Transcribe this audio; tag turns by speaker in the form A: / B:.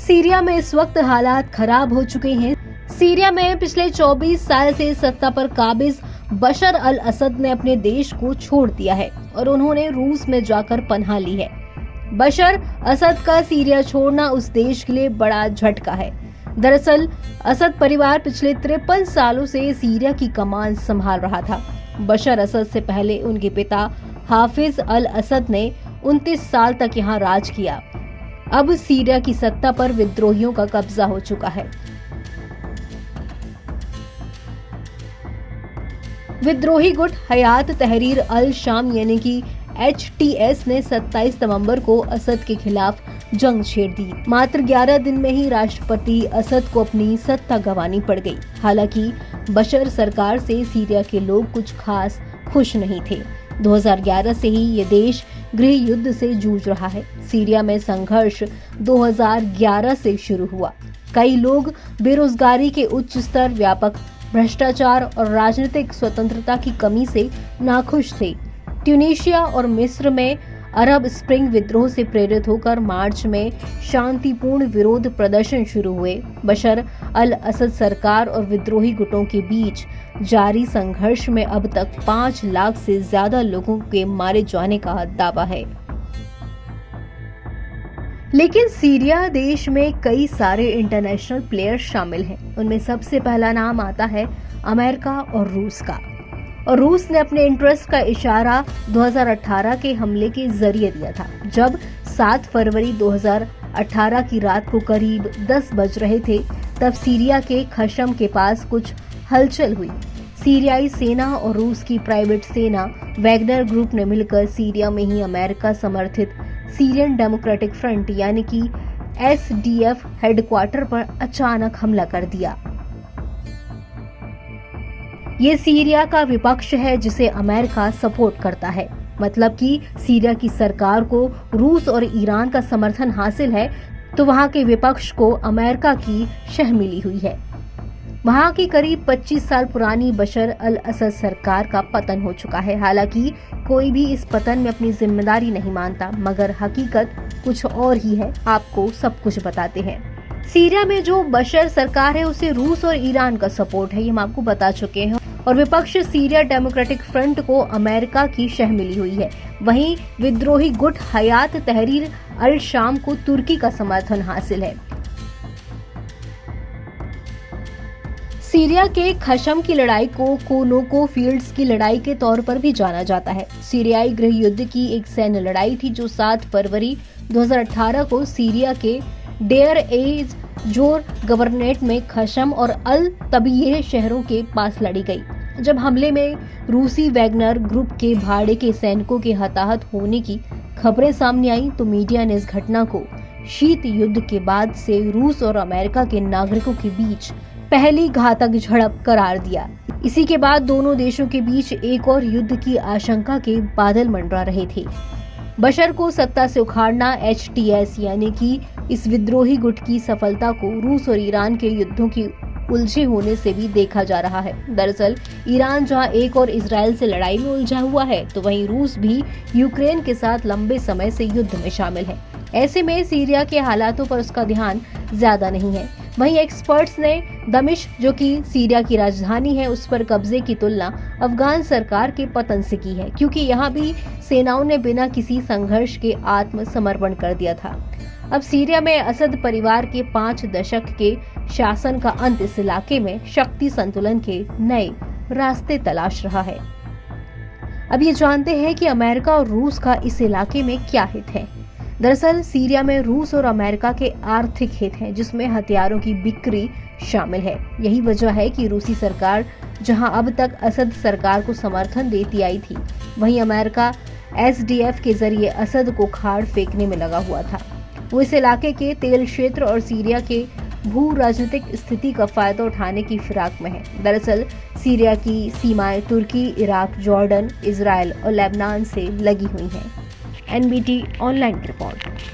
A: Syria में इस वक्त हालात खराब हो चुके हैं। सीरिया में पिछले 24 साल से सत्ता पर काबिज बशर अल असद ने अपने देश को छोड़ दिया है और उन्होंने रूस में जाकर पनाह ली है। बशर असद का सीरिया छोड़ना उस देश के लिए बड़ा झटका है। दरअसल असद परिवार पिछले 53 सालों से सीरिया की कमान संभाल रहा था। बशर असद से पहले उनके पिता हाफिज अल असद ने 29 साल तक यहाँ राज किया। अब सीरिया की सत्ता पर विद्रोहियों का कब्जा हो चुका है। विद्रोही गुट हयात तहरीर अल शाम यानी कि HTS ने 27 नवंबर को असद के खिलाफ जंग छेड़ दी। मात्र 11 दिन में ही राष्ट्रपति असद को अपनी सत्ता गंवानी पड़ गई। हालांकि बशर सरकार से सीरिया के लोग कुछ खास खुश नहीं थे। 2011 से ही ये देश गृह युद्ध से जूझ रहा है। सीरिया में संघर्ष 2011 से शुरू हुआ। कई लोग बेरोजगारी के उच्च स्तर, व्यापक भ्रष्टाचार और राजनीतिक स्वतंत्रता की कमी से नाखुश थे। ट्यूनीशिया और मिस्र में अरब स्प्रिंग विद्रोह से प्रेरित होकर मार्च में शांतिपूर्ण विरोध प्रदर्शन शुरू हुए। बशर अल असद सरकार और विद्रोही गुटों के बीच जारी संघर्ष में अब तक 5 लाख से ज्यादा लोगों के मारे जाने का दावा है। लेकिन सीरिया देश में कई सारे इंटरनेशनल प्लेयर शामिल हैं। उनमें सबसे पहला नाम आता है अमेरिका और रूस का। और रूस ने अपने इंटरेस्ट का इशारा 2018 के हमले के जरिए दिया था, जब 7 फरवरी 2018 की रात को करीब 10 बज रहे थे। तब सीरिया के खशम के पास कुछ हलचल हुई। सीरियाई सेना और रूस की प्राइवेट सेना वैगनर ग्रुप ने मिलकर सीरिया में ही अमेरिका समर्थित सीरियन डेमोक्रेटिक फ्रंट यानी कि SDF हेडक्वार्टर पर अचानक हमला कर दिया। ये सीरिया का विपक्ष है जिसे अमेरिका सपोर्ट करता है। मतलब कि सीरिया की सरकार को रूस और ईरान का समर्थन हासिल है, तो वहां के विपक्ष को अमेरिका की शह मिली हुई है। वहां की करीब 25 साल पुरानी बशर अल असद सरकार का पतन हो चुका है। हालांकि कोई भी इस पतन में अपनी जिम्मेदारी नहीं मानता, मगर हकीकत कुछ और ही है। आपको सब कुछ बताते हैं। सीरिया में जो बशर सरकार है उसे रूस और ईरान का सपोर्ट है, ये हम आपको बता चुके हैं। और विपक्ष सीरिया डेमोक्रेटिक फ्रंट को अमेरिका की शह मिली हुई है। वहीं विद्रोही गुट हयात तहरीर अल शाम को तुर्की का समर्थन हासिल है। सीरिया के खशम की लड़ाई को कोनोको फील्ड्स की लड़ाई के तौर पर भी जाना जाता है। सीरियाई गृह युद्ध की एक सैन्य लड़ाई थी जो 7 फरवरी 2018 को सीरिया के डेयर एज जोर गवर्नेट में खशम और अल तबीये शहरों के पास लड़ी गई। जब हमले में रूसी वैगनर ग्रुप के भाड़े के सैनिकों के हताहत होने की खबरें सामने आई, तो मीडिया ने इस घटना को शीत युद्ध के बाद से रूस और अमेरिका के नागरिकों के बीच पहली घातक झड़प करार दिया। इसी के बाद दोनों देशों के बीच एक और युद्ध की आशंका के बादल मंडरा रहे थे। बशर को सत्ता से उखाड़ना HTS यानी कि इस विद्रोही गुट की सफलता को रूस और ईरान के युद्धों की उलझे होने से भी देखा जा रहा है। दरअसल ईरान जहां एक और इजराइल से लड़ाई में उलझा हुआ है, तो वहीं रूस भी यूक्रेन के साथ लंबे समय से युद्ध में शामिल है। ऐसे में सीरिया के हालातों पर उसका ध्यान ज्यादा नहीं है। वहीं एक्सपर्ट्स ने दमिश्क, जो कि सीरिया की राजधानी है, उस पर कब्जे की तुलना अफगान सरकार के पतन से की है, क्योंकि यहाँ भी सेनाओं ने बिना किसी संघर्ष के आत्मसमर्पण कर दिया था। अब सीरिया में असद परिवार के 5 दशक के शासन का अंत इस इलाके में शक्ति संतुलन के नए रास्ते तलाश रहा है। अब ये जानते हैं कि अमेरिका और रूस का इस इलाके में क्या हित है। दरअसल सीरिया में रूस और अमेरिका के आर्थिक हित हैं, जिसमें हथियारों की बिक्री शामिल है। यही वजह है कि रूसी सरकार जहां अब तक असद सरकार को समर्थन देती आई थी, वहीं अमेरिका SDF के जरिए असद को खाड़ फेंकने में लगा हुआ था। वो इस इलाके के तेल क्षेत्र और सीरिया के भू राजनीतिक स्थिति का फायदा उठाने की फिराक में है। दरअसल सीरिया की सीमाएं तुर्की, इराक, जॉर्डन, इजराइल और लेबनान से लगी हुई हैं। NBT ऑनलाइन की रिपोर्ट।